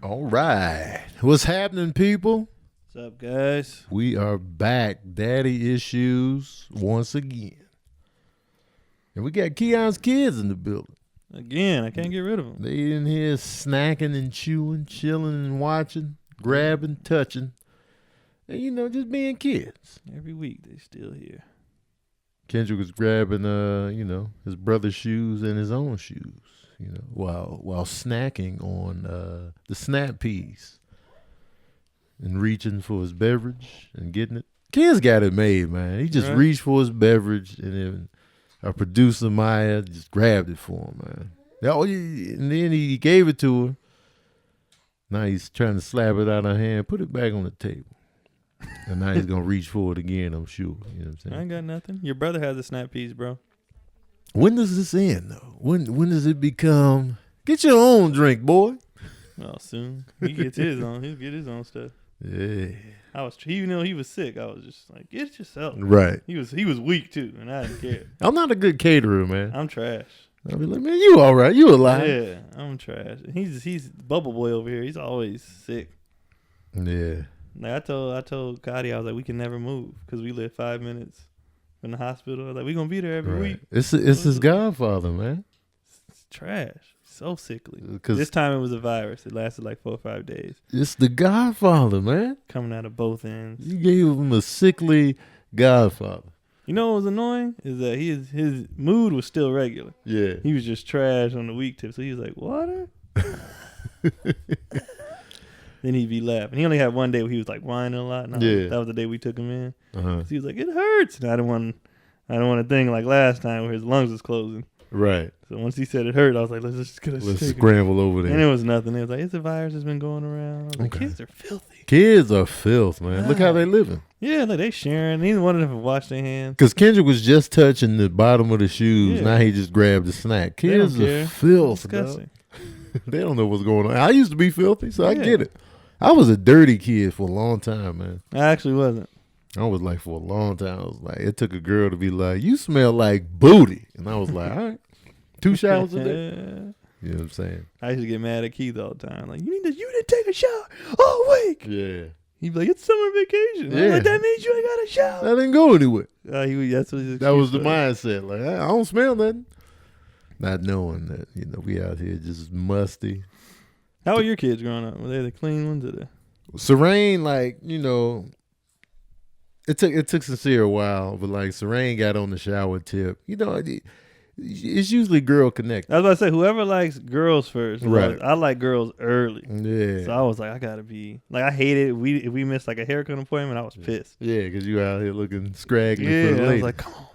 All right. What's happening, people? What's up, guys? We are back. Daddy issues once again. And we got Keon's kids in the building. Again, I can't get rid of them. They in here snacking and chewing, chilling and watching, grabbing, touching. And, you know, just being kids. Every week, they still here. Kendrick was grabbing, his brother's shoes and his own shoes, while snacking on the snap peas and reaching for his beverage and getting it. Kid's got it made, man. He just reached for his beverage, and then our producer Maya just grabbed it for him, man. And then he gave it to her. Now he's trying to slap it out of her hand, put it back on the table. And now he's going to reach for it again, I'm sure. You know what I'm saying? I ain't got nothing. Your brother has a snap piece, bro. When does this end, though? When does it become, get your own drink, boy? Well, soon. He gets his own. He'll get his own stuff. Yeah. Even though he was sick, I was just like, get it yourself. Right. He was weak, too, and I didn't care. I'm not a good caterer, man. I'm trash. I'll be like, man, you all right. You alive. Yeah, I'm trash. He's Bubble Boy over here. He's always sick. Yeah. Like I told Gotti, I was like, we can never move because we live 5 minutes from the hospital. I was like, we gonna be there every week. It's his godfather, man. It's trash. So sickly. This time it was a virus. It lasted like 4 or 5 days. It's the godfather, man. Coming out of both ends. You gave him a sickly godfather. You know what was annoying is that his mood was still regular. Yeah. He was just trash on the weak tip. So he was like, water? Then he'd be laughing. He only had one day where he was like whining a lot. That was the day we took him in. So he was like, it hurts. And I don't want a thing like last time where his lungs was closing. Right. So once he said it hurt, I was like, let's scramble over there. And it was nothing. It was like, it's a virus that's been going around. I was like, kids are filthy. Kids are filth, man. Look how they living. Yeah, like they sharing. Neither one of them wash their hands. Because Kendrick was just touching the bottom of the shoes. Yeah. Now he just grabbed the snack. Kids are filth, dog. They don't know what's going on. I used to be filthy, so I get it. I was a dirty kid for a long time, man. I actually wasn't. I was like, for a long time, I was like, it took a girl to be like, you smell like booty. And I was like, all right, 2 showers a day. You know what I'm saying? I used to get mad at Keith all the time. Like, you didn't take a shower all week. Yeah. He'd be like, it's summer vacation. Yeah. Like, that means you ain't got a shower. I didn't go anywhere. That was the mindset. Like, I don't smell nothing. Not knowing that, we out here just musty. How were your kids growing up? Were they the clean ones or the? Serene, it took Sincere a while, but Serene got on the shower tip. It's usually girl connected. I was about to say, whoever likes girls first. Right. I like girls early. Yeah. So I was like, I gotta be I hated it. If we missed a haircut appointment, I was pissed. Yeah, because you out here looking scraggly. Yeah, I was like, come on,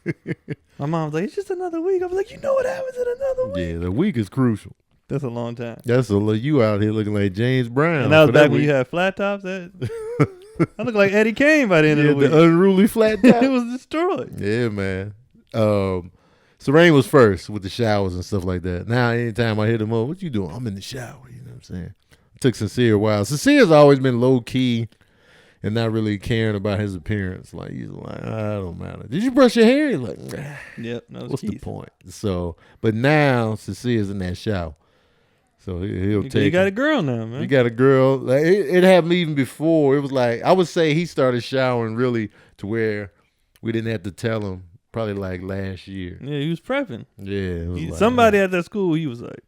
man. My mom was like, it's just another week. I was like, you know what happens in another week? Yeah, the week is crucial. That's a long time. You out here looking like James Brown. And that was back when you had flat tops. I looked like Eddie Kane by the end of the week. The unruly flat top. It was destroyed. Yeah, man. Serene was first with the showers and stuff like that. Now, anytime I hit him up, what you doing? I'm in the shower. You know what I'm saying? It took Sincere a while. Sincere's always been low key and not really caring about his appearance. Like, he's like, I don't matter. Did you brush your hair? He's like, yep. That was what's Keith. the point? So, but now Sincere's in that shower. So he'll take. You got a girl now, man. You got a girl. Like it happened even before. It was like, I would say he started showering really to we didn't have to tell him. Probably last year. Yeah, he was prepping. Yeah, somebody at that school. He was like,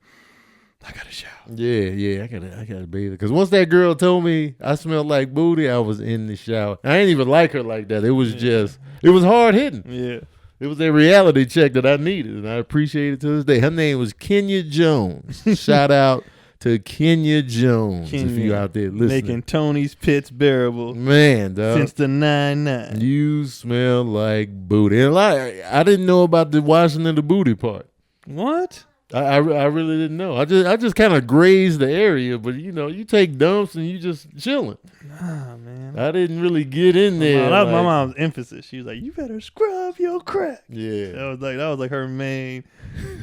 I got to shower. Yeah, I gotta bathe. Because once that girl told me I smelled like booty, I was in the shower. I ain't even like her like that. It was it was hard hitting. Yeah. It was a reality check that I needed, and I appreciate it to this day. Her name was Kenya Jones. Shout out to Kenya Jones, if you out there listening. Making Tony's pits bearable. Man, dog. Since the 99. You smell like booty. And I didn't know about the washing of the booty part. What? I really didn't know. I just kind of grazed the area, but you take dumps and you just chilling. Nah, man. I didn't really get in there. That was my mom's emphasis. She was like, "You better scrub your crack." Yeah, that was like her main.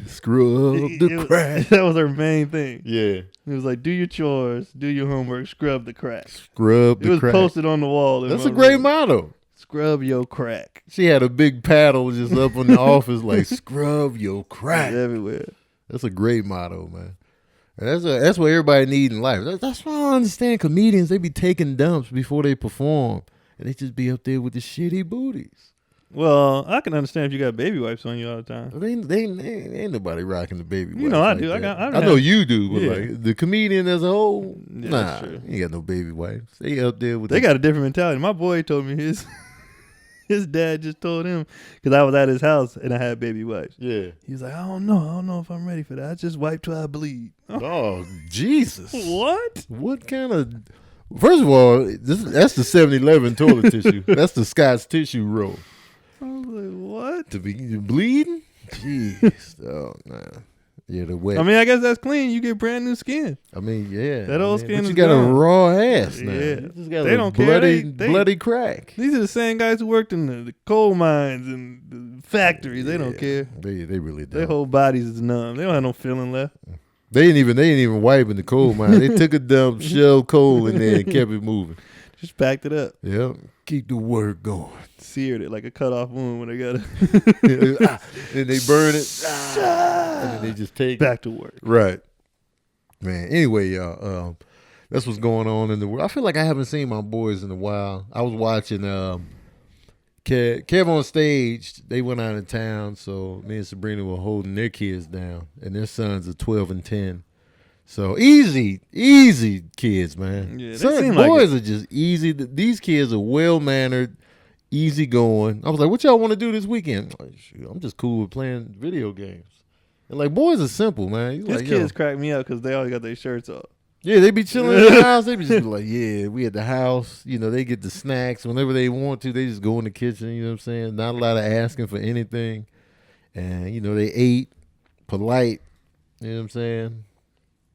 Scrub the crack. That was her main thing. Yeah, it was like, do your chores, do your homework, scrub the crack. Scrub the crack. It was posted on the wall. That's a great motto. Scrub your crack. She had a big paddle just up in the office, like scrub your crack. It's everywhere. That's a great motto, man. And that's what everybody needs in life. That's why I don't understand comedians. They be taking dumps before they perform, and they just be up there with the shitty booties. Well, I can understand if you got baby wipes on you all the time. They ain't nobody rocking the baby wipes. You know I like do. That. I know you do, but yeah. like the comedian as a whole, Yeah, nah, you ain't got no baby wipes. They up there with. They got a different mentality. My boy told me his dad just told him because I was at his house and I had baby wipes. Yeah, he's like, I don't know if I'm ready for that. I just wipe till I bleed. Oh Jesus! What? What kind of? First of all, that's the 7-Eleven toilet tissue. That's the Scott's tissue roll. I was like, what? To be bleeding? Jeez. Oh, man. Yeah, the wet. I mean, I guess that's clean. You get brand new skin. I mean, yeah. That old skin but is you got gone. a raw ass now. Yeah. You just got they don't care. bloody crack. These are the same guys who worked in the coal mines and the factories. They don't care. They really don't. Their whole bodies is numb. They don't have no feeling left. They ain't even wiping the coal mine. They took a dump, shoved coal in there, and kept it moving. Just packed it up. Yep. Keep the work going. Seared it like a cut off wound when they got it. And they burn it. And then they just take back to work. Right. Man. Anyway, y'all, that's what's going on in the world. I feel like I haven't seen my boys in a while. I was watching Kev on Stage. They went out of town, so me and Sabrina were holding their kids down, and their sons are 12 and 10. So easy kids, man. Yeah, boys are just easy. These kids are well-mannered, easy going. I was like, what y'all want to do this weekend? I'm like, shoot, I'm just cool with playing video games. And like, boys are simple, man. His kids crack me up because they always got their shirts off. Yeah, they be chilling in the house. They be just like, yeah, we at the house. You know, they get the snacks whenever they want to. They just go in the kitchen, you know what I'm saying? Not a lot of asking for anything. And, you know, they ate, polite, you know what I'm saying?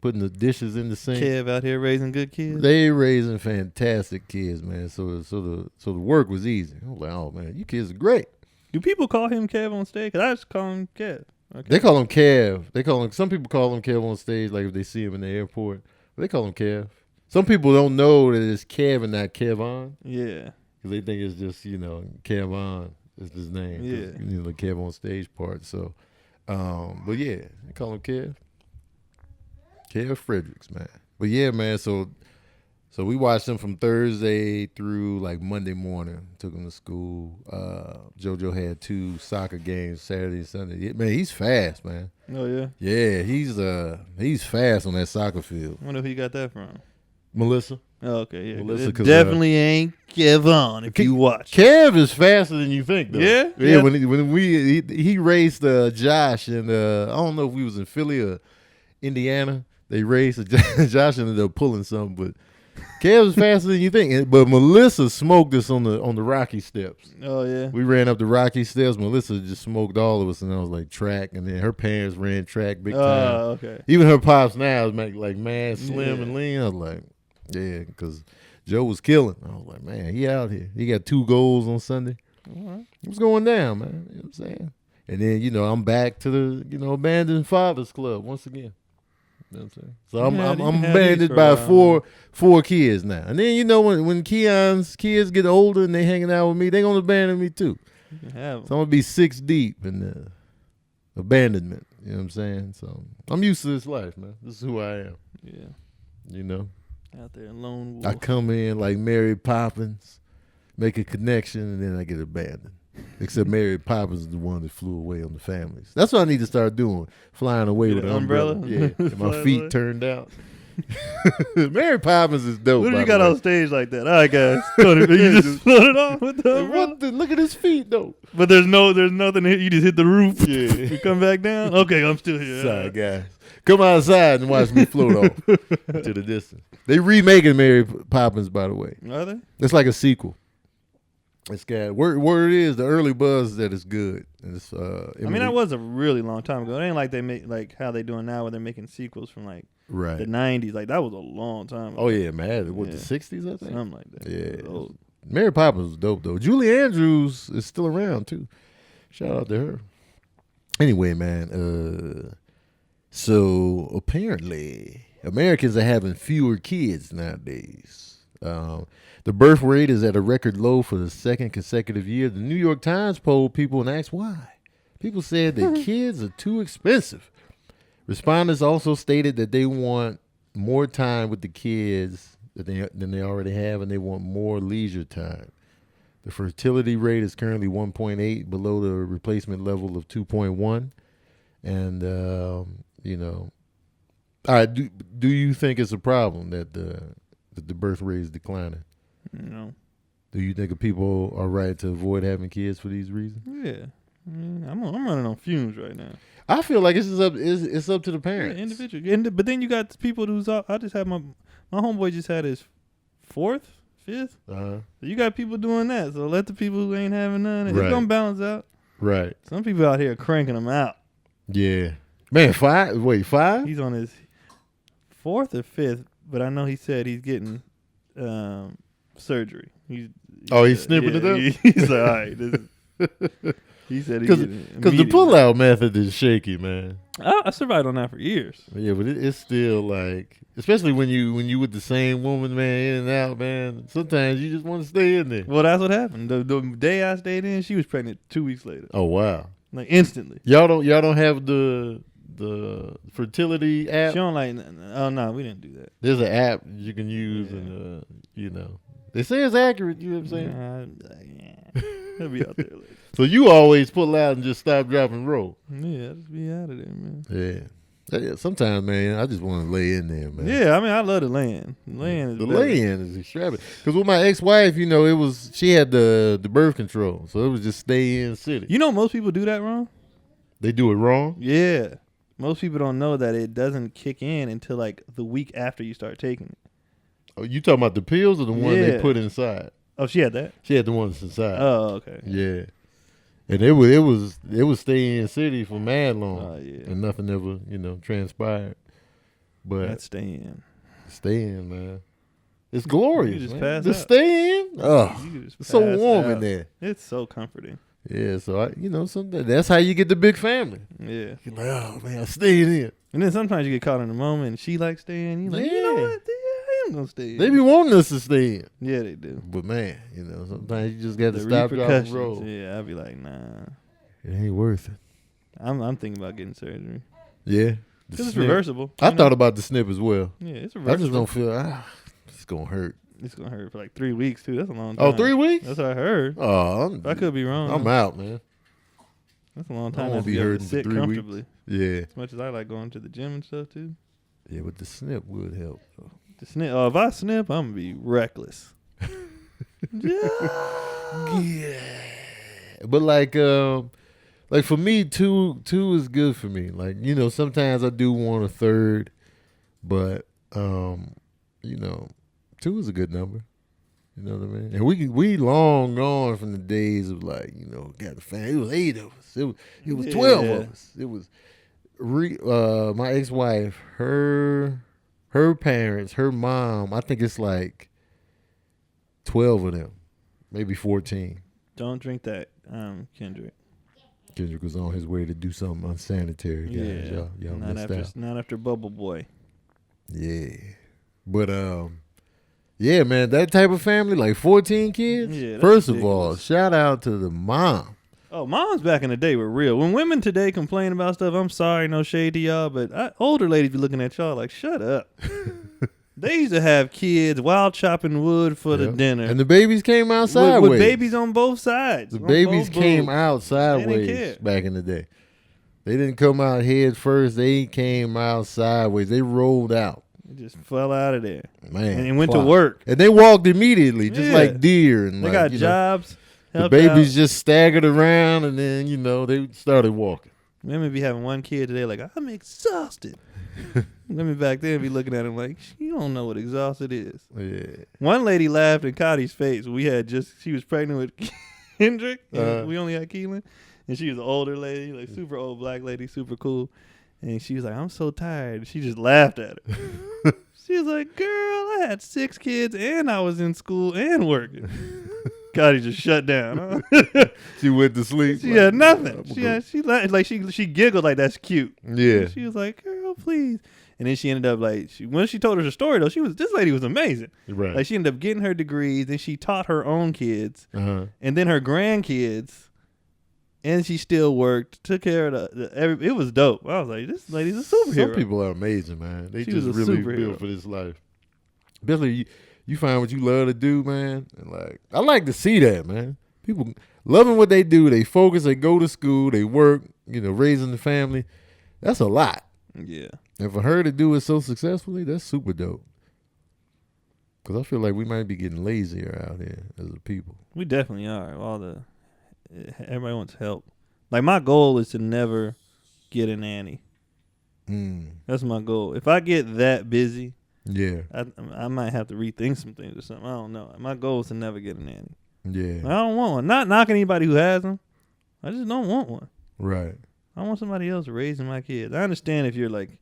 Putting the dishes in the sink. Kev out here raising good kids. They raising fantastic kids, man. So the work was easy. I was like, oh man, you kids are great. Do people call him Kev on stage? Cause I just call him Kev. Okay. They call him Kev. Some people call him Kev on stage, like if they see him in the airport. But they call him Kev. Some people don't know that it's Kev and not Kevon. Yeah. Because they think it's just, Kevon is his name. Yeah. The Kev on stage part. So, but yeah, they call him Kev. Kev Fredericks, man. But yeah, man, so we watched him from Thursday through like Monday morning. Took him to school. JoJo had 2 soccer games Saturday and Sunday. Man, he's fast, man. Oh yeah? Yeah, he's fast on that soccer field. I wonder who you got that from. Melissa. Oh, okay, yeah. Melissa, it definitely ain't Kevon if you watch. Kev is faster than you think, though. Yeah? Yeah, when he raced Josh, and I don't know if we was in Philly or Indiana. They raced. Josh ended up pulling something, but Kev was faster than you think. But Melissa smoked us on the Rocky Steps. Oh yeah. We ran up the Rocky Steps. Melissa just smoked all of us, and I was like track. And then her parents ran track big time. Oh, okay. Even her pops now is like mad slim and lean. I was like, yeah, because Joe was killing. I was like, man, he out here. He got 2 goals on Sunday. Right. What's going down, man? You know what I'm saying? And then I'm back to the abandoned fathers club once again. You know what I'm saying? So I'm banded by four kids now. And then when Keon's kids get older and they hanging out with me, they gonna abandon me too. So I'm gonna be 6 deep in the abandonment. You know what I'm saying? So I'm used to this life, man. This is who I am. Yeah. Out there in Lone Wolf. I come in like Mary Poppins, make a connection, and then I get abandoned. Except Mary Poppins is the one that flew away on the families. That's what I need to start doing, flying away with an umbrella. Yeah, and my feet turned out. Mary Poppins is dope. What do you got on stage like that? All right, guys. You just floated off with the umbrella? Look at his feet, though. But there's nothing to hit. You just hit the roof. Yeah. You come back down? Okay, I'm still here. Sorry, guys. Come outside and watch me float off to the distance. They remaking Mary Poppins, by the way. Are they? It's like a sequel. It's got word is the early buzz that it's good. It's, that was a really long time ago. It ain't like they make like how they doing now where they're making sequels from like the 90s. Like that was a long time ago. Oh yeah, man. What, the 60s, I think? Something like that. Yeah. Mary Poppins was dope though. Julie Andrews is still around too. Shout out to her. Anyway, man, so apparently Americans are having fewer kids nowadays. The birth rate is at a record low for the 2nd consecutive year. The New York Times polled people and asked why. People said that kids are too expensive. Respondents also stated that they want more time with the kids than they already have, and they want more leisure time. The fertility rate is currently 1.8, below the replacement level of 2.1. And, all right, do you think it's a problem that the birth rate is declining? No. Do you think people are right to avoid having kids for these reasons? Yeah. I'm running on fumes right now. I feel like it's up to the parents. Yeah, individual. But then you got people who's I just had my homeboy just had his 4th, 5th. So you got people doing that. So let the people who ain't having none. It's gonna balance out. Right. Some people out here cranking them out. Yeah. Man, 5? Wait, 5? He's on his 4th or 5th, but I know he said he's getting surgery. He's snipping it up? He's like, all right. He said because the pullout method is shaky, man. I survived on that for years. Yeah, but it's still like, especially when you with the same woman, man, in and out, man. Sometimes you just want to stay in there. Well, that's what happened. The day I stayed in, she was pregnant 2 weeks later. Oh wow! Like instantly. Y'all don't have the fertility app? She don't like. Oh no, we didn't do that. There's an app you can use, and they say it's accurate. You know what I'm saying? He'll be out there later. So you always pull out and just stop, drop, and roll. Yeah, just be out of there, man. Yeah. Sometimes, man, I just want to lay in there, man. Yeah, I mean, I love the lay-in. The lay-in is extravagant. Because with my ex-wife, she had the birth control, so it was just stay in city. You know, most people do that wrong. They do it wrong. Yeah, most people don't know that it doesn't kick in until like the week after you start taking it. Oh, you talking about the pills or the one they put inside? Oh, she had that. She had the ones inside. Oh, okay. Yeah. And it was staying in city for mad long. Oh, yeah. And nothing ever, transpired. But that's stay in, man. It's glorious. You just man. pass Just out. stay in. Oh, it's so warm in there. It's so comforting. Yeah, so that's how you get the big family. Yeah. You're like, oh man, I stayed in. And then sometimes you get caught in the moment and she likes staying. You like, you know what? I am gonna stay in. They be wanting us to stay in. Yeah, they do. But man, sometimes you just got to stop, drop, and roll. Yeah, I'd be like, nah. It ain't worth it. I'm thinking about getting surgery. Yeah. Because it's reversible. I thought about the snip as well. Yeah, it's reversible. I just don't feel, it's going to hurt. It's going to hurt for like 3 weeks, too. That's a long time. Oh, 3 weeks? That's what I heard. Oh, I could be wrong. I'm out, man. That's a long time. I won't be hurting for 3 comfortably. weeks. Yeah. As much as I like going to the gym and stuff, too. Yeah, but the snip would help. The snip. If I snip, I'm going to be reckless. Yeah. But like for me, two is good for me. Like, sometimes I do want a third, but 2 is a good number. You know what I mean? And we long gone from the days of like, got the family. It was 8 of us. It was 12 of us. It was my ex-wife, her parents, her mom, I think it's like 12 of them, maybe 14. Don't drink that, Kendrick. Kendrick was on his way to do something unsanitary, guys. Yeah. Y'all missed out. Not after Bubble Boy. Yeah. But, yeah, man, that type of family, like 14 kids. Yeah, first of all, shout out to the mom. Oh, moms back in the day were real. When women today complain about stuff, I'm sorry, no shade to y'all, but older ladies be looking at y'all like, shut up. They used to have kids while chopping wood for the dinner. And the babies came out sideways. With babies on both sides. The babies came out sideways back in the day. They didn't come out head first. They came out sideways. They rolled out. They just fell out of there. Man. And went to work. And they walked immediately, just like deer. And they got jobs. The babies just staggered around, and then, they started walking. Women be having one kid today like, I'm exhausted. Women back then be looking at him like, you don't know what exhausted is. Yeah. One lady laughed in Cotty's face. She was pregnant with Kendrick. We only had Keelan. And she was an older lady, like super old black lady, super cool. And she was like, I'm so tired. She just laughed at her. She was like, girl, I had 6 kids and I was in school and working. Cotty just shut down. Huh? She went to sleep. She had nothing. She giggled like that's cute. Yeah. She was like, girl, please. And then she ended up like, when she told her story though, this lady was amazing. Right. Like she ended up getting her degrees, then she taught her own kids, and then her grandkids and she still worked, took care of it was dope. I was like, this lady's a superhero. Some people are amazing, man. They just really built for this life. Especially you find what you love to do, man. And like, I like to see that, man. People loving what they do. They focus. They go to school. They work. Raising the family. That's a lot. Yeah. And for her to do it so successfully, that's super dope. Because I feel like we might be getting lazier out here as a people. We definitely are. Everybody wants help. Like, my goal is to never get a nanny. That's my goal. If I get that busy, yeah, I might have to rethink some things or something. I don't know. My goal is to never get a nanny. Yeah. I don't want one. Not knocking anybody who has them. I just don't want one. Right. I want somebody else raising my kids. I understand if you're like,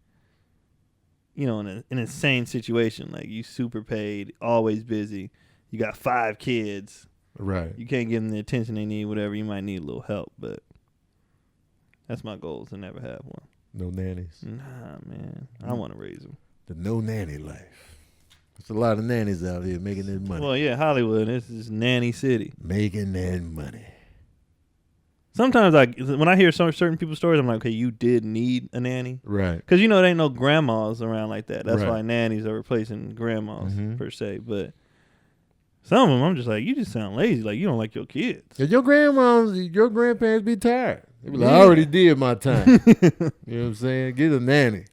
in an insane situation, like you super paid, always busy, you got 5 kids. Right. You can't give them the attention they need, whatever. You might need a little help, but that's my goal, is to never have one. No nannies. Nah, man. I want to raise them. The no nanny life. There's a lot of nannies out here making that money. Well, yeah, Hollywood. This is nanny city. Making that money. Sometimes when I hear certain people's stories, I'm like, okay, you did need a nanny. Right. Because, there ain't no grandmas around like that. That's right. why nannies are replacing grandmas, per se. But some of them, I'm just like, you just sound lazy. Like, you don't like your kids. Your grandparents be tired. They be like, I already did my time. You know what I'm saying? Get a nanny.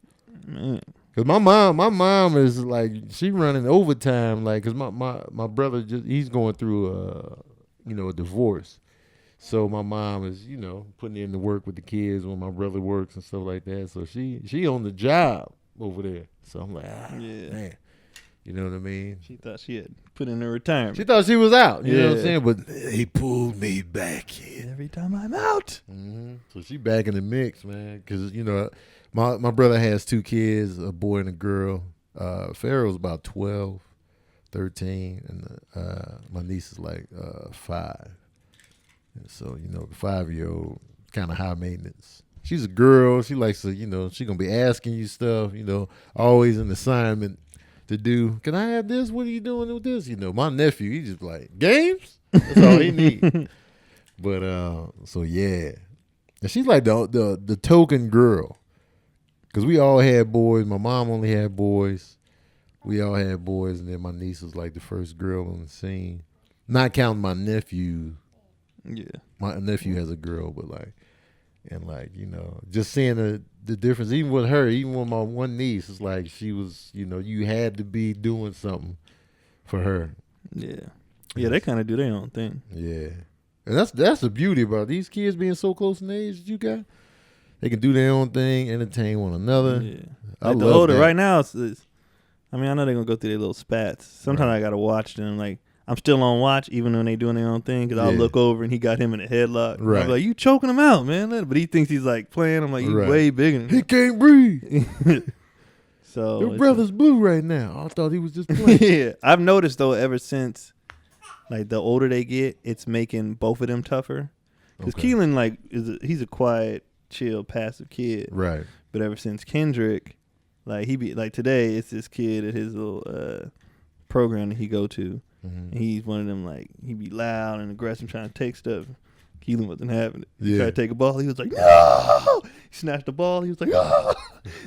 Man. Cause my mom is like, she running overtime. Like, cause my brother he's going through a divorce. So my mom is, putting in the work with the kids when my brother works and stuff like that. So she on the job over there. So I'm like, man. You know what I mean? She thought she had put in her retirement. She thought she was out. You know what I'm saying? But he pulled me back in. Every time I'm out. Mm-hmm. So she back in the mix, man. Because, my brother has 2 kids, a boy and a girl. Pharaoh's about 12, 13. And my niece is like 5. And so, the 5-year-old, kind of high maintenance. She's a girl. She likes to, she going to be asking you stuff, always an assignment to do. Can I have this? What are you doing with this? My nephew, he just like, games? That's all he need. But, so yeah. And she's like the token girl. Because we all had boys. My mom only had boys. We all had boys. And then my niece was like the first girl on the scene. Not counting my nephew. Yeah. My nephew has a girl, but just seeing the difference, even with her, even with my one niece, it's like she was, you had to be doing something for her. Yeah. Yeah, they kind of do their own thing. Yeah. And that's the beauty about these kids being so close in age that you got. They can do their own thing, entertain one another. Yeah. I love the older that. Right now, I mean, I know they're going to go through their little spats. Sometimes I got to watch them, like, I'm still on watch even when they doing their own thing, because I'll look over and he got him in a headlock. Right. I'm like, you choking him out, man. But he thinks he's like playing. I'm like, you way bigger than him. He can't breathe. So your brother's blue right now. I thought he was just playing. Yeah. I've noticed, though, ever since, like, the older they get, it's making both of them tougher. Because Keelan, like, he's a quiet, chill, passive kid. Right. But ever since Kendrick, like, he be like, today it's this kid at his little program that he go to. Mm-hmm. He's one of them, like, he be loud and aggressive trying to take stuff. Keelan wasn't having it. He tried to take a ball. He was like, no! He snatched the ball. He was like, oh!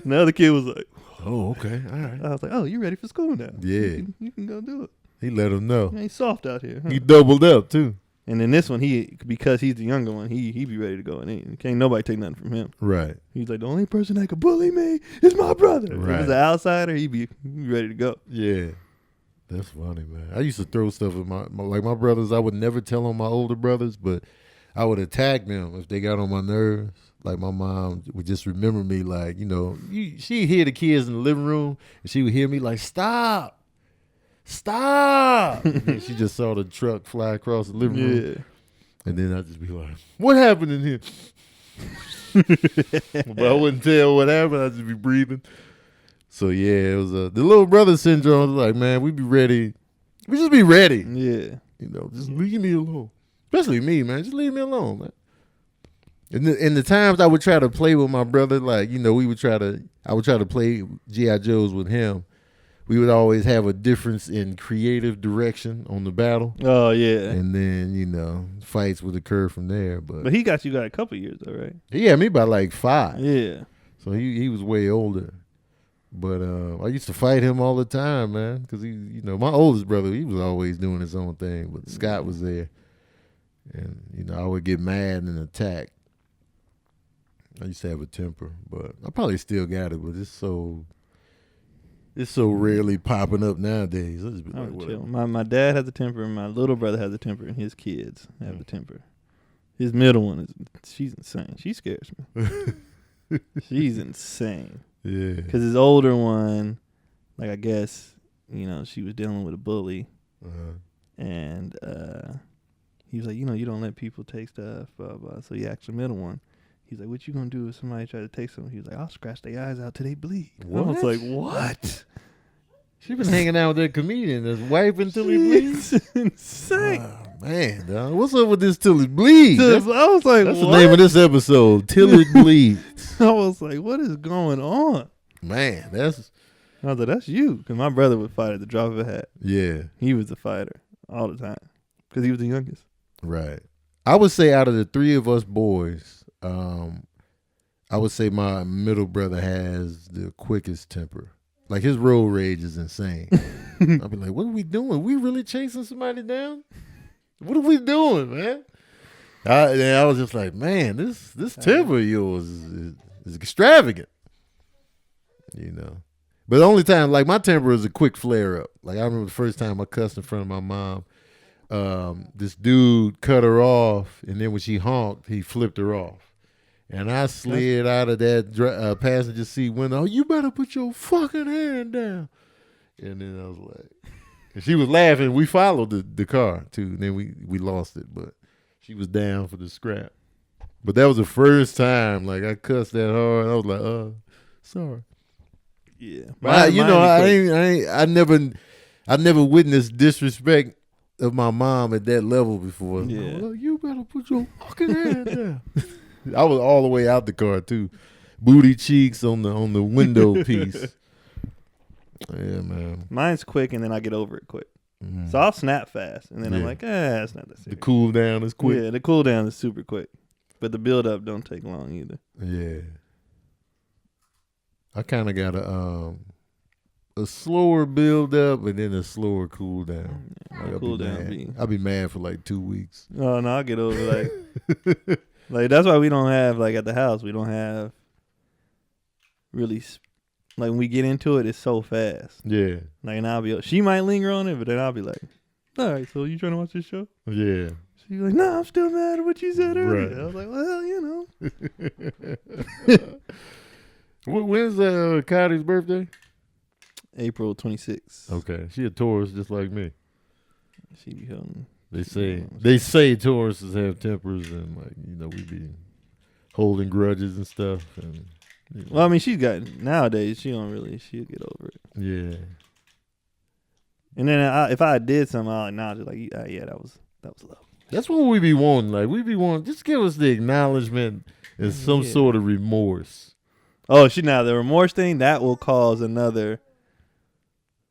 And the other kid was like, oh, okay. All right. I was like, oh, you ready for school now? Yeah. You can go do it. He let him know. Yeah, he's soft out here. Huh? He doubled up, too. And then this one, because he's the younger one, he be ready to go. And can't nobody take nothing from him. Right. He's like, the only person that could bully me is my brother. Right. If he's an outsider, he be ready to go. Yeah. That's funny, man. I used to throw stuff at my brothers. I would never tell on my older brothers, but I would attack them if they got on my nerves. Like, my mom would just remember me, like, she'd hear the kids in the living room, and she would hear me like, stop. And then she just saw the truck fly across the living room. Yeah. And then I'd just be like, what happened in here? But I wouldn't tell what happened. I'd just be breathing. So, yeah, it was the little brother syndrome. Was like, man, we be ready. We just be ready. Yeah. Just leave me alone. Especially me, man. Just leave me alone, man. And the times I would try to play with my brother, like, I would try to play G.I. Joes with him. we would always have a difference in creative direction on the battle. Oh yeah. And then, fights would occur from there. But he got a couple years though, right? He had me by like 5. Yeah. So he was way older. But I used to fight him all the time, man. Because my oldest brother, he was always doing his own thing. But Scott was there. And, I would get mad and attack. I used to have a temper. But I probably still got it. But it's so rarely popping up nowadays. I'll just be like, whatever. My dad has a temper, and my little brother has a temper, and his kids have a temper. His middle one she's insane. She scares me. She's insane. Yeah. Because his older one, like I guess, she was dealing with a bully, and he was like, you don't let people take stuff, blah blah. So he asked the middle one. He's like, what you gonna do if somebody try to take something? He was like, I'll scratch their eyes out till they bleed. What? I was like, what? She been hanging out with that comedian that's wiping till he bleeds. Insane. Oh, man, dog. What's up with this till it bleeds? I was like, that's what? the name of this episode, Till It Bleeds. I was like, what is going on? Man, I was like, that's you. Because my brother would fight at the drop of a hat. Yeah. He was a fighter all the time. Because he was the youngest. Right. I would say out of the 3 of us boys, I would say my middle brother has the quickest temper. Like his road rage is insane. I'll be like, what are we doing? We really chasing somebody down? What are we doing, man? I was just like, man, this temper of yours is extravagant. But the only time, like my temper is a quick flare up. Like I remember the first time I cussed in front of my mom. This dude cut her off, and then when she honked, he flipped her off. And I slid out of that passenger seat window. Oh, you better put your fucking hand down. And then I was like, and she was laughing. We followed the car too. And then we lost it, but she was down for the scrap. But that was the first time like I cussed that hard. I was like, sorry. Yeah, but I never witnessed disrespect of my mom at that level before. Yeah, like, you better put your fucking hand down. I was all the way out the car too, booty cheeks on the window piece. Yeah, man. Mine's quick, and then I get over it quick. Mm-hmm. So I'll snap fast, and then I'm like, it's not that serious. The cool down is quick. Yeah, the cool down is super quick, but the build up don't take long either. Yeah. I kind of got a slower build up and then a slower cool down. I'll be mad for like 2 weeks. Oh no, I'll get over like. Like that's why we don't have like at the house we don't have really like when we get into it it's so fast. Yeah. Like and she might linger on it, but then I'll be like, all right, so you trying to watch this show? Yeah. She's like, no, I'm still mad at what you said earlier. Right. I was like, well, When's Cotty's birthday? April 26th. Okay, she a Taurus just like me. She be holding. They say Tauruses have tempers and we be holding grudges and stuff. And well, I mean, nowadays she'll get over it. Yeah. And then if I did something, I'll acknowledge it. Like, yeah, that was low. That's what we be wanting. Like we be wanting, just give us the acknowledgement and some sort of remorse. Oh, the remorse thing that will cause another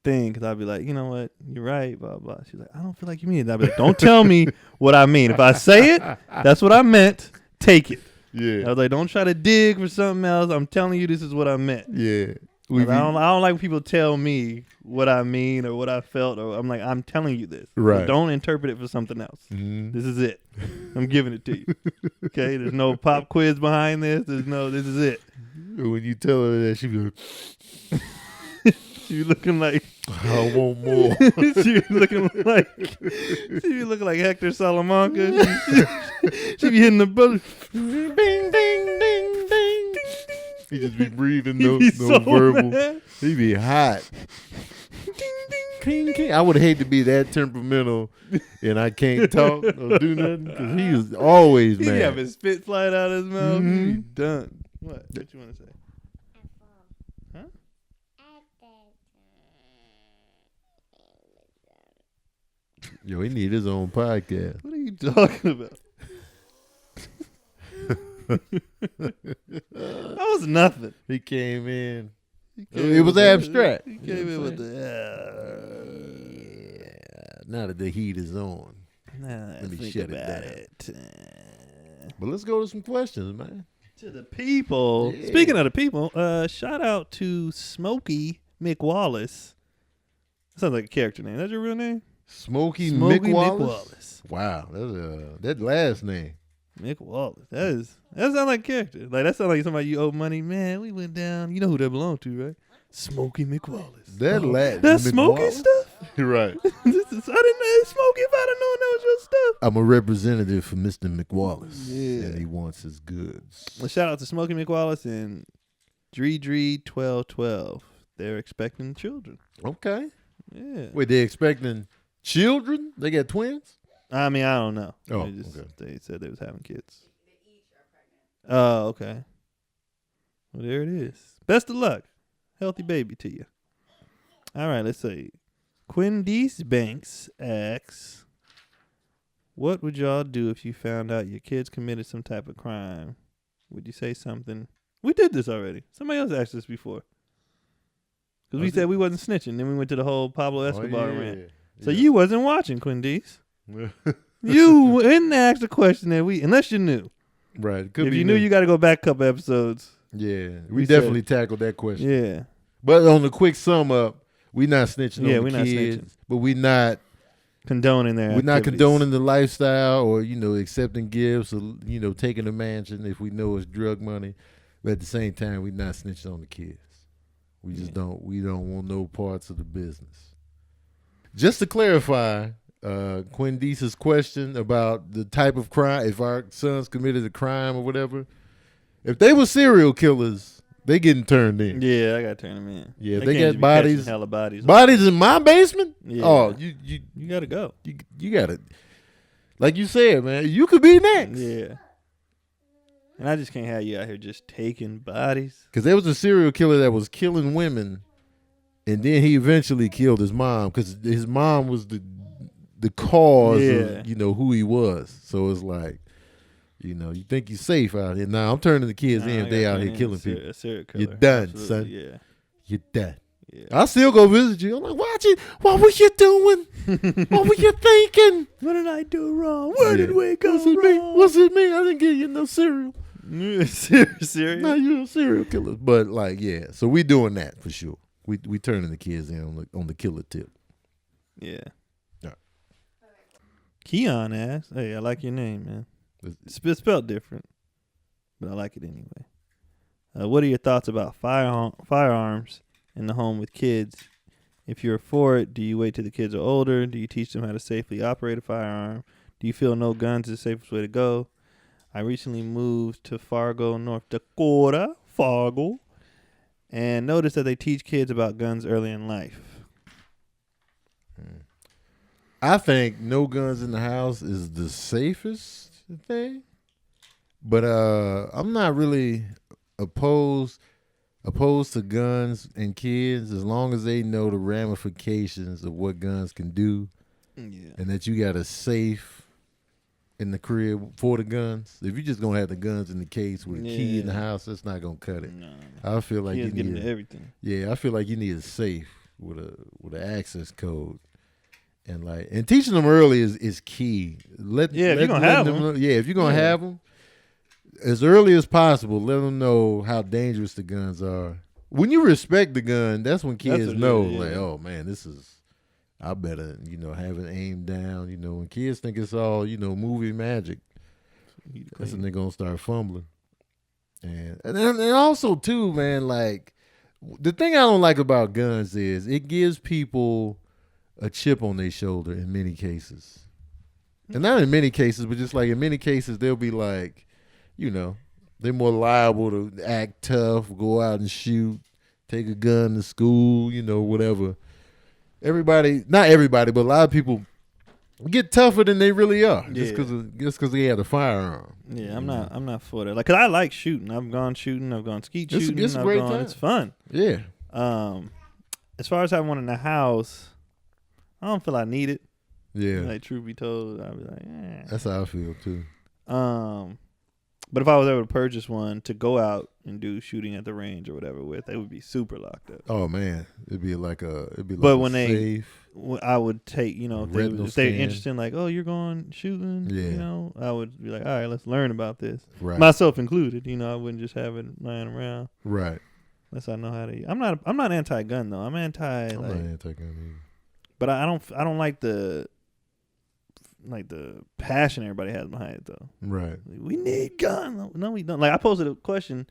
thing because I'll be like, you know what, you're right, blah blah. She's like, I don't feel like you mean it. I'll be like, don't tell me what I mean. If I say it, that's what I meant. Take it. Yeah. I was like, don't try to dig for something else. I'm telling you, this is what I meant. Yeah. I don't like when people tell me what I mean or what I felt. Or I'm like, I'm telling you this. Right. So don't interpret it for something else. Mm-hmm. This is it. I'm giving it to you. Okay. There's no pop quiz behind this. This is it. When you tell her that, she be like. She be looking like I want more. she be looking like Hector Salamanca. She be hitting the buzzer. Ding ding ding ding. He just be breathing no verbal. Mad. He be hot. Ding ding. I would hate to be that temperamental and I can't talk or do nothing because he is always mad. He have his spit slide out of his mouth. Mm-hmm. He be done. What you want to say? Yo, he need his own podcast. What are you talking about? That was nothing. He came in. It was abstract. He came in with the. Now that the heat is on, Let me think shut it about down. it. But let's go to some questions, man. To the people. Yeah. Speaking of the people, shout out to Smokey McWallace. Sounds like a character name. That's your real name? Smokey Smokey McWallace. Wow, that last name. McWallace. That sounds like a character. Like that sounds like somebody you owe money. Man, we went down. You know who that belonged to, right? Smokey McWallace. That's Smokey stuff? You're right. I didn't know Smokey if I'd have known that was your stuff. I'm a representative for Mr. McWallace. Yeah. And he wants his goods. Well, shout out to Smokey McWallace and Dree 1212. They're expecting children. Okay. Yeah. Wait, they expecting children? They got twins? I mean, I don't know. Oh, okay. They said they was having kids. Oh, okay. Well, there it is. Best of luck. Healthy baby to you. All right, let's see. Quindice Banks asks, what would y'all do if you found out your kids committed some type of crime? Would you say something? We did this already. Somebody else asked this before. Because we said we wasn't snitching. Then we went to the whole Pablo Escobar rant. So you wasn't watching, Quindice. You didn't ask the question that unless you knew. Right. If you knew, you got to go back a couple episodes. Yeah. We definitely tackled that question. Yeah. But on the quick sum up, we not snitching on the not kids. snitching. But we not condoning their We're not activities. condoning the lifestyle or, accepting gifts or, taking a mansion if we know it's drug money. But at the same time, we not snitching on the kids. We just don't want no parts of the business. Just to clarify, Quindice's question about the type of crime, if our sons committed a crime or whatever, if they were serial killers, they getting turned in. Yeah, I got to turn them in. Yeah, they got bodies. Hella bodies. Bodies in my basement? Yeah. Oh, you got to go. You got to, like you said, man, you could be next. Yeah. And I just can't have you out here just taking bodies. Because there was a serial killer that was killing women, and then he eventually killed his mom because his mom was the cause of, who he was. So it's like, you think you're safe out here. Now I'm turning the kids in if they out here killing people. Serial killer. You're done, Absolutely, son. Yeah. You're done. Yeah. I still go visit you. I'm like, what were you doing? What were you thinking? What did I do wrong? Where did we go wrong? Was it me? I didn't give you no cereal. Serious? No, you're a serial killer. But so we doing that for sure. We turning the kids in on the killer tip. Yeah. All right. Keon asks, hey, I like your name, man. It's spelled different, but I like it anyway. What are your thoughts about firearms in the home with kids? If you're for it, do you wait till the kids are older? Do you teach them how to safely operate a firearm? Do you feel no guns is the safest way to go? I recently moved to Fargo, North Dakota, and noticed that they teach kids about guns early in life. I think no guns in the house is the safest thing, but I'm not really opposed to guns and kids as long as they know the ramifications of what guns can do, and that you got a safe in the crib for the guns. If you're just gonna have the guns in the case with a key in the house, that's not gonna cut it. No. I feel like kids you get need into everything. Yeah, I feel like you need a safe with an access code. And teaching them early is key. If you're gonna have them. If you're gonna have them, as early as possible, let them know how dangerous the guns are. When you respect the gun, that's when kids know, oh man, this is. I better, have it aimed down. When kids think it's all, movie magic, that's when they're gonna start fumbling. And also too, man, like the thing I don't like about guns is it gives people a chip on their shoulder in many cases. And not in many cases, but just like in many cases, they'll be like, they're more liable to act tough, go out and shoot, take a gun to school, whatever. Not everybody, but a lot of people get tougher than they really are just because they had a firearm. Yeah, I'm not for that. Like, 'cause I like shooting. I've gone shooting. I've gone skeet shooting. It's a great time. It's fun. Yeah. As far as having one in the house, I don't feel I need it. Yeah. Like, truth be told, I'd be like, That's how I feel too. But But if I was able to purchase one to go out and do shooting at the range or whatever with, they would be super locked up. Oh man, it'd be like but a when safe. I would take, you know, if they're interested in like, oh, you're going shooting, yeah. you know, I would be like, all right, let's learn about this. Right. Myself included, you know, I wouldn't just have it lying around. Right. Unless I know how to. I'm not anti-gun though. I'm not anti-gun either. But I don't like the passion everybody has behind it though. Right. Like, we need guns. No, we don't. Like I posted a question,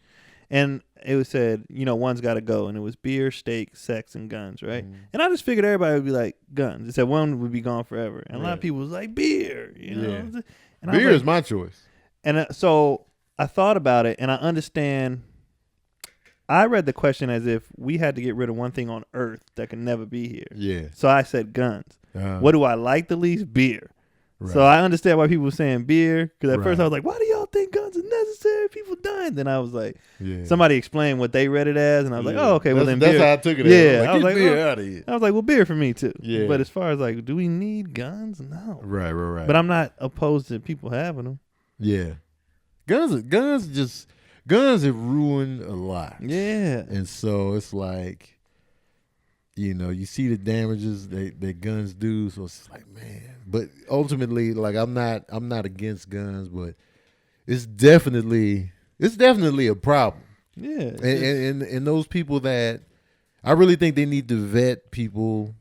and it was said, you know, one's got to go, and it was beer, steak, sex, and guns, right? And I just figured everybody would be like guns. It said one would be gone forever, and a lot of people was like beer. You know, and beer is my choice. And so I thought about it, and I understand. I read the question as if we had to get rid of one thing on Earth that can never be here. Yeah. So I said guns. What do I like the least? Beer. Right. So I understand why people were saying beer. Because at first I was like, why do y'all think guns are necessary? People dying. Then I was like, somebody explained what they read it as. And I was like, oh, okay. Well, then that's beer. How I took it. Yeah. I was like, beer out of here. I was like, well, beer for me too. Yeah. But as far as like, do we need guns? No. Right. But I'm not opposed to people having them. Yeah. Guns have ruined a lot. Yeah. And so it's like, you know, you see the damages that guns do, so it's like, man. But ultimately, like I'm not against guns, but it's definitely a problem. Yeah. And those people that I really think they need to vet people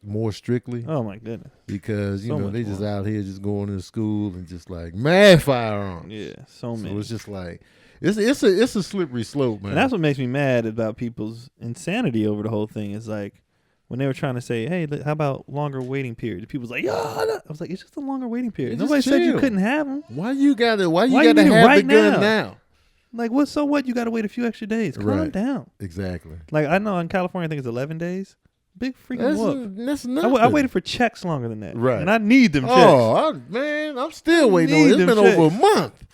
more strictly. Oh my goodness. Because, you know, they just out here just going to school and just like mad firearms. Yeah, so many. So it's just like it's a slippery slope, man. And that's what makes me mad about people's insanity over the whole thing. Is like when they were trying to say, "Hey, how about longer waiting period?" People's like, "Yeah," I was like, "It's just a longer waiting period." Nobody said you couldn't have them. Why you gotta have the gun now? Like, what? So what? You gotta wait a few extra days. Calm down. Exactly. Like I know in California, I think it's 11 days. Big freaking whoop. That's nothing. I waited for checks longer than that. Right. And I need them checks. Oh, I'm still waiting on it. It's been over a month.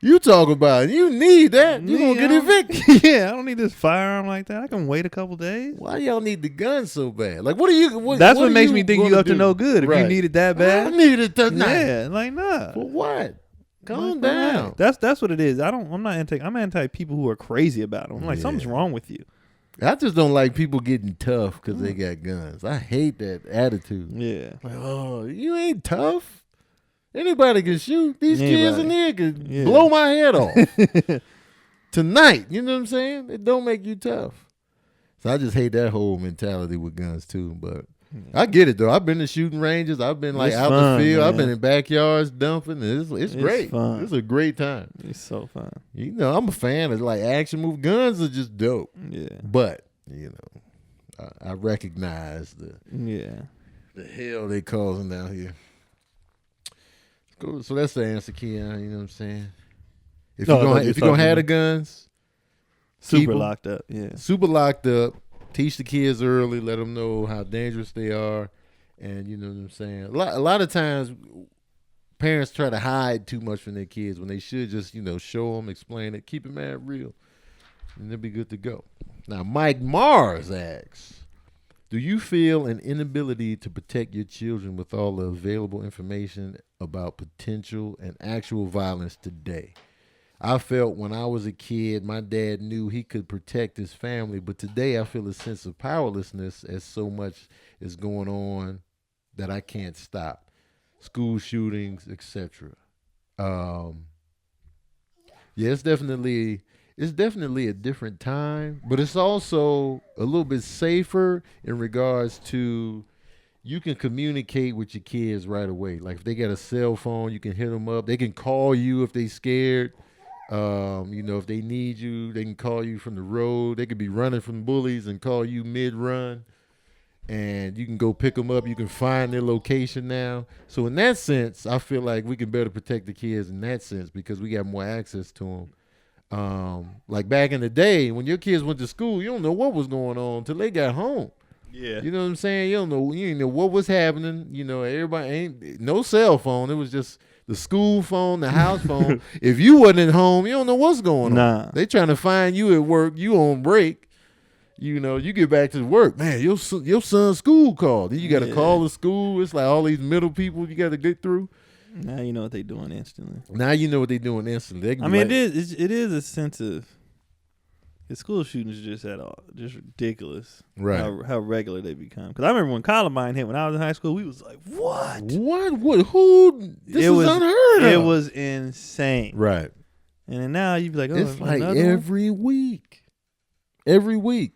You talk about it. You need that. You're going to get evicted. Yeah, I don't need this firearm like that. I can wait a couple days. Why y'all need the gun so bad? Like, what are you... That's what makes me think you up to no good. If you need it that bad. I need it tonight. Yeah, like, nah. For what? Calm down. That's what it is. I'm anti people who are crazy about them. I'm like, something's wrong with you. I just don't like people getting tough because they got guns. I hate that attitude. Yeah. Like, oh, you ain't tough. Anybody can shoot. These kids in here could blow my head off tonight. You know what I'm saying? It don't make you tough. So I just hate that whole mentality with guns too. But I get it though. I've been to shooting ranges. I've been like out the field. Man. I've been in backyards dumping. It's great. Fun. It's a great time. It's so fun. You know, I'm a fan of like action movie. Guns are just dope. Yeah. But you know, I recognize the hell they causing down here. So that's the answer, Keon. You know what I'm saying? If you're gonna have the guns, super locked up. Yeah, super locked up. Teach the kids early. Let them know how dangerous they are, and you know what I'm saying. A lot of times, parents try to hide too much from their kids when they should just show them, explain it, keep it mad real, and they'll be good to go. Now, Mike Mars asks, do you feel an inability to protect your children with all the available information about potential and actual violence today? I felt when I was a kid, my dad knew he could protect his family, but today I feel a sense of powerlessness as so much is going on that I can't stop. School shootings, etc. It's definitely a different time, but it's also a little bit safer in regards to you can communicate with your kids right away. Like if they got a cell phone, you can hit them up. They can call you if they scared. If they need you, they can call you from the road. They could be running from bullies and call you mid-run, and you can go pick them up. You can find their location now. So in that sense, I feel like we can better protect the kids in that sense because we got more access to them. Like back in the day when your kids went to school, you don't know what was going on until they got home. Yeah. You know what I'm saying? You didn't know what was happening. Everybody ain't no cell phone. It was just the school phone, the house phone. If you wasn't at home, you don't know what's going on. They trying to find you at work. You on break. You get back to work. Man, your son's school called. Then you got to call the school. It's like all these middle people you got to get through. Now you know what they doing instantly. Now you know what they doing instantly. They can I be mean, like, it is a sense of the school shootings just just ridiculous. right? How regular they become. Because I remember when Columbine hit when I was in high school, we was like, what? What? Who? This is unheard of. It was insane. Right. And then now you be like, oh, it's like every week. Every week.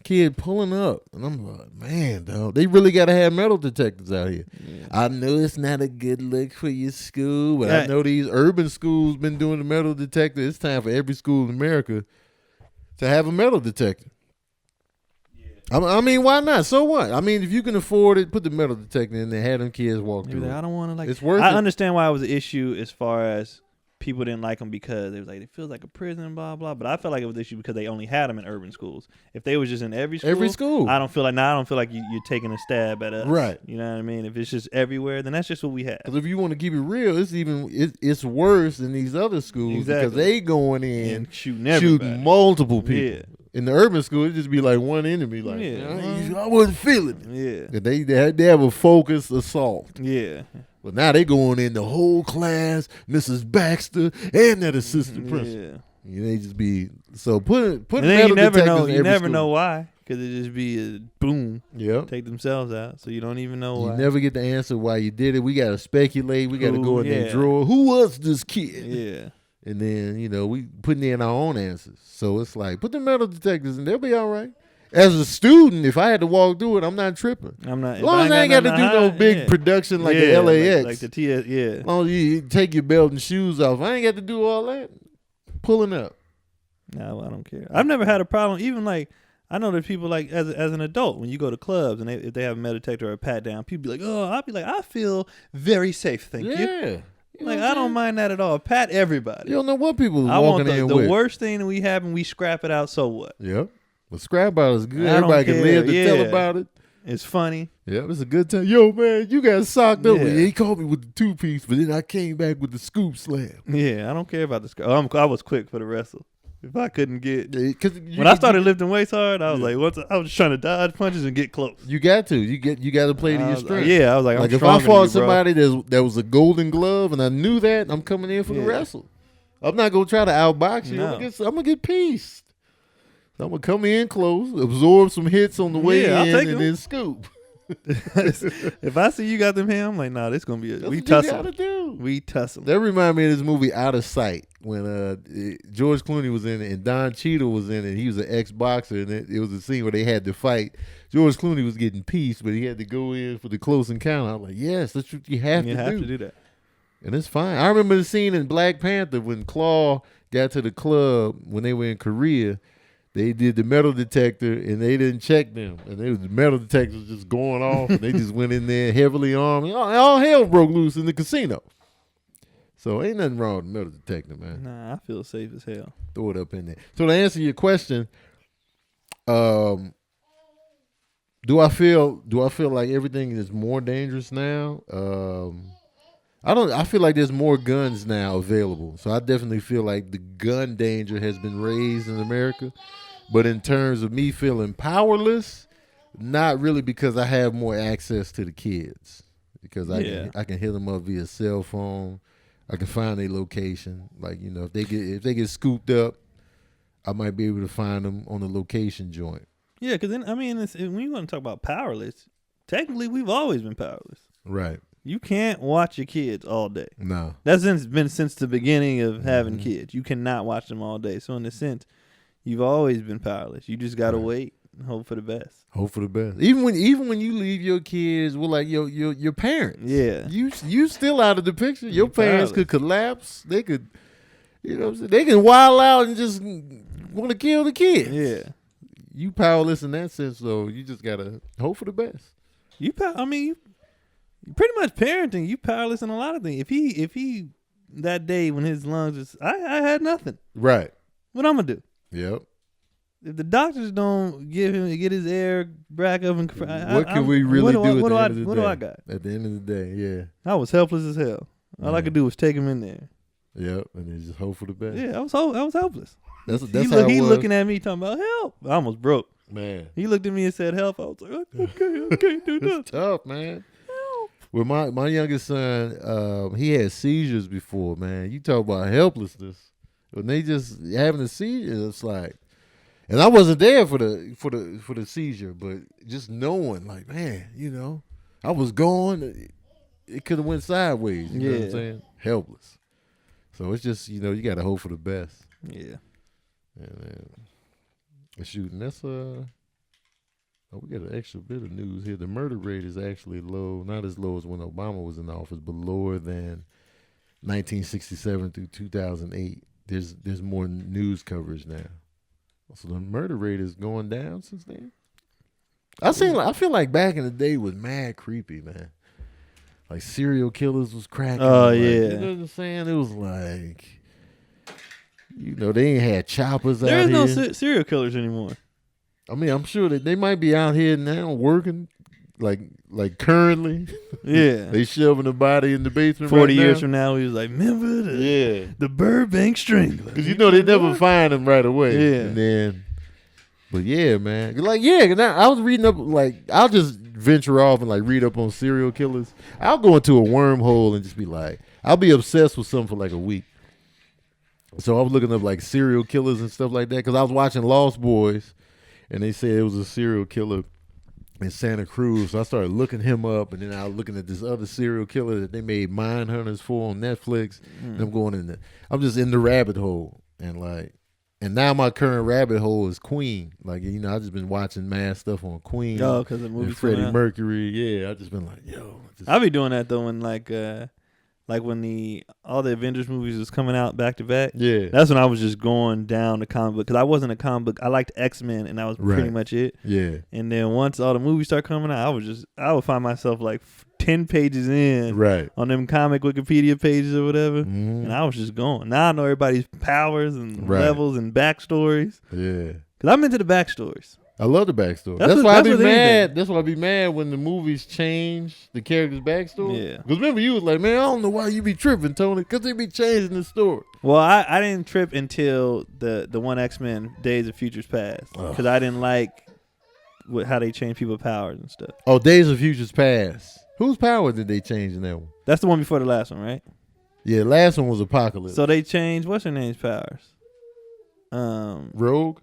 Kid pulling up. And I'm like, man, dog, they really got to have metal detectors out here. Yeah. I know it's not a good look for your school, but I know these urban schools been doing the metal detector. It's time for every school in America to have a metal detector. Yeah. I mean, why not? So what? I mean, if you can afford it, put the metal detector in there, have them kids walk through. I don't want to it's worth it. I understand why it was an issue as far as people didn't like them because it was like it feels like a prison, blah blah. But I felt like it was an issue because they only had them in urban schools. If they was just in every school, I don't feel like you're taking a stab at us, right? You know what I mean? If it's just everywhere, then that's just what we have. Because if you want to keep it real, it's worse than these other schools because they going in and shooting multiple people. Yeah. In the urban school, it just be like one enemy. Like, I wasn't feeling it. Yeah, they have a focused assault. Yeah. But now they going in the whole class, Mrs. Baxter and that assistant principal. Yeah, they just be so put metal detectors in every never school. Know why because it just be a boom. Yep. Take themselves out, so you don't even know why. You never get the answer why you did it. We got to speculate. We got to go in their drawer. Who was this kid? Yeah. And then we putting in our own answers. So it's like put the metal detectors and they'll be all right. As a student, if I had to walk through it, I'm not tripping. I'm not. As long as I ain't got to do no big production like the LAX. Like the TS, yeah. As long as you take your belt and shoes off, I ain't got to do all that. Pulling up. No, I don't care. I've never had a problem. Even like, I know that people like, as an adult, when you go to clubs and if they have a metal detector or a pat down, people be like, oh, I'll be like, I feel very safe, thank you. Yeah. Like, I don't mind that at all. Pat everybody. You don't know what people are walking in with. The worst thing that we have and we scrap it out, so what? Yep. Well, scrap out is good. Everybody can live to tell about it. It's funny. Yeah, it's a good time. Yo, man, you got socked up. Yeah, he called me with the 2-piece, but then I came back with the scoop slam. Yeah, I don't care about the scrap. I was quick for the wrestle. If I couldn't get, when I started lifting weights hard, I was like, I was just trying to dodge punches and get close. You got to. You got to play to your strength. I was like, if I fought somebody that was a golden glove and I knew that, I'm coming in for the wrestle. I'm not gonna try to outbox you. No. I'm gonna get pieced. I'm gonna come in close, absorb some hits on the way in, and then scoop. If I see you got them here, I'm like, nah, this gonna be we tussle. We tussle. That remind me of this movie Out of Sight when George Clooney was in it and Don Cheadle was in it. He was an ex-boxer, and it was a scene where they had to fight. George Clooney was getting pieced, but he had to go in for the close encounter. I was like, yes, that's what you have to do. You have to do that. And it's fine. I remember the scene in Black Panther when Claw got to the club when they were in Korea. They did the metal detector and they didn't check them. And the metal detector was just going off. And they just went in there heavily armed. All hell broke loose in the casino. So ain't nothing wrong with the metal detector, man. Nah, I feel safe as hell. Throw it up in there. So to answer your question, do I feel like everything is more dangerous now? I feel like there's more guns now available. So I definitely feel like the gun danger has been raised in America. But in terms of me feeling powerless, not really, because I have more access to the kids. Because I can hit them up via cell phone. I can find their location. Like, if they get scooped up, I might be able to find them on the location joint. Yeah, because then when you want to talk about powerless, technically we've always been powerless. Right. You can't watch your kids all day. No. That's been since the beginning of having kids. You cannot watch them all day. So in a sense, you've always been powerless. You just gotta wait and hope for the best. Hope for the best. Even when you leave your kids with like your parents. Yeah. You still out of the picture. Your parents could collapse. They could, they can wild out and just want to kill the kids. Yeah. You powerless in that sense, so you just gotta hope for the best. You pretty much parenting. You powerless in a lot of things. If he that day when his lungs was, I had nothing. Right. What I'm gonna do? Yep. If the doctors don't get his air back up and what can we really do? What do I got? At the end of the day, yeah. I was helpless as hell. All I could do was take him in there. Yep, and then just hope for the best. Yeah, I was helpless. That's how he looking at me talking about help. I almost broke. Man. He looked at me and said help. I was like, okay, I can't do that. It's tough, man. Help. With my youngest son, he had seizures before, man. You talk about helplessness. When they just having a seizure, it's like, and I wasn't there for the seizure, but just knowing, like, man, I was gone. It could have went sideways. You know what I'm saying? Helpless. So it's just, you got to hope for the best. Yeah. And shooting, that's we got an extra bit of news here. The murder rate is actually low, not as low as when Obama was in office, but lower than 1967 through 2008. There's more news coverage now, so the murder rate is going down since then. I feel like back in the day was mad creepy, man. Like serial killers was cracking. Oh, yeah. yeah. You know what I'm saying? It was like, they ain't had choppers out here. There is no serial killers anymore. I mean, I'm sure that they might be out here now working, like currently. Yeah. They shoving the body in the basement 40 right years now. from now, he was like, remember the Burbank Strangler. Because they never find them right away. Yeah. And then, but yeah, man. Now I was reading up, I'll just venture off and read up on serial killers. I'll go into a wormhole and just be I'll be obsessed with something for a week. So I was looking up serial killers and stuff like that because I was watching Lost Boys and they said it was a serial killer in Santa Cruz. So I started looking him up, and then I was looking at this other serial killer that they made Mindhunters for on Netflix. And I'm just in the rabbit hole, and now my current rabbit hole is Queen. I've just been watching mad stuff on Queen. Oh, because the movie and Freddie Mercury. Yeah, I've just been I'll be doing that though when when all the Avengers movies was coming out back to back. Yeah, that's when I was just going down the comic book because I wasn't a comic book. I liked X-Men and that was pretty much it. Yeah, and then once all the movies start coming out, I would find myself 10 pages in on them comic Wikipedia pages or whatever, and I was just going. Now I know everybody's powers and levels and backstories. Yeah, because I'm into the backstories. I love the backstory. That's why I be mad. That's why I be mad when the movies change the character's backstory. Yeah. Because remember, you was like, man, I don't know why you be tripping, Tony, because they be changing the story. Well, I didn't trip until the one X-Men Days of Futures Past because I didn't like how they changed people's powers and stuff. Oh, Days of Futures Past. Whose power did they change in that one? That's the one before the last one, right? Yeah, last one was Apocalypse. So they changed what's her name's powers? Rogue.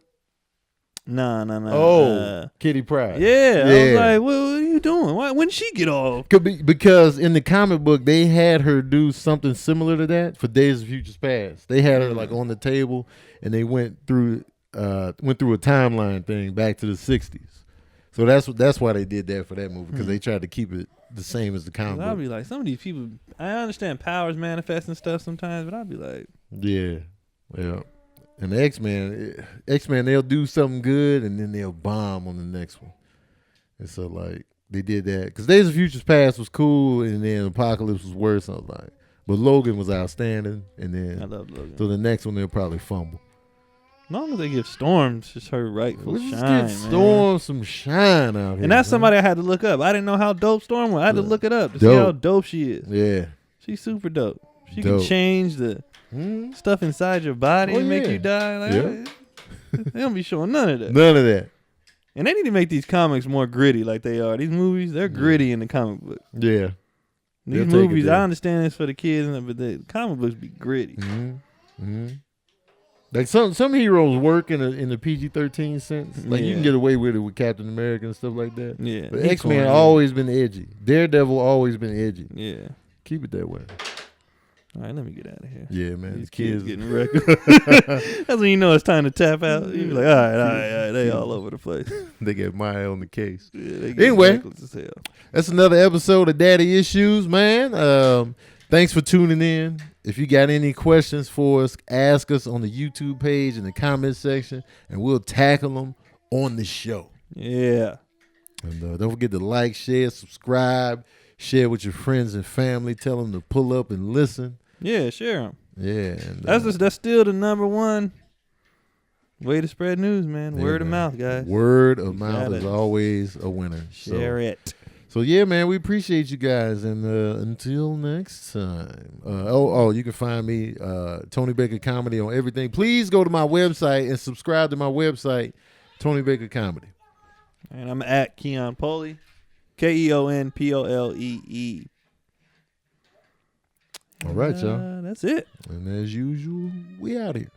No. Oh, Kitty Pryde. Yeah. I was like, what are you doing? Why? When did she get off? Because in the comic book, they had her do something similar to that for Days of Futures Past. They had her on the table, and they went through a timeline thing back to the 60s. So that's why they did that for that movie, because they tried to keep it the same as the comic book. I'll be like, some of these people, I understand powers manifesting stuff sometimes, but I'll be like, yeah. And the X-Men, they'll do something good and then they'll bomb on the next one. And so they did that because Days of Futures Past was cool, and then Apocalypse was worse. I was like, but Logan was outstanding, and then I love Logan. So the next one they'll probably fumble. As long as they give Storm just her rightful shine, give Storm some shine out here. And that's somebody I had to look up. I didn't know how dope Storm was. I had to look it up to see how dope she is. Yeah, she's super dope. She can change the stuff inside your body and make you die. They don't be showing none of that. None of that. And they need to make these comics more gritty like they are. These movies, they're gritty in the comic book. Yeah. These movies, I understand it's for the kids, but the comic books be gritty. Like some heroes work in the PG-13 sense. Like you can get away with it with Captain America and stuff like that. Yeah. But X-Men always been edgy. Daredevil always been edgy. Yeah. Keep it that way. All right, let me get out of here. Yeah, man. These kids getting wrecked. That's when you know it's time to tap out. You be like, all right, they all over the place. They get Maya on the case. Yeah, anyway, that's another episode of Daddy Issues, man. Thanks for tuning in. If you got any questions for us, ask us on the YouTube page in the comment section, and we'll tackle them on the show. Yeah. And don't forget to like, share, subscribe, share with your friends and family. Tell them to pull up and listen. Yeah, share them. Yeah. And, that's still the number one way to spread news, man. Word of mouth, guys. Word of mouth is always a winner. Share it. So yeah, man, we appreciate you guys, and until next time. You can find me, Tony Baker Comedy, on everything. Please go to my website and subscribe to my website, Tony Baker Comedy. And I'm at Keon Poley, KeonPolee All right, y'all. That's it. And as usual, we out here.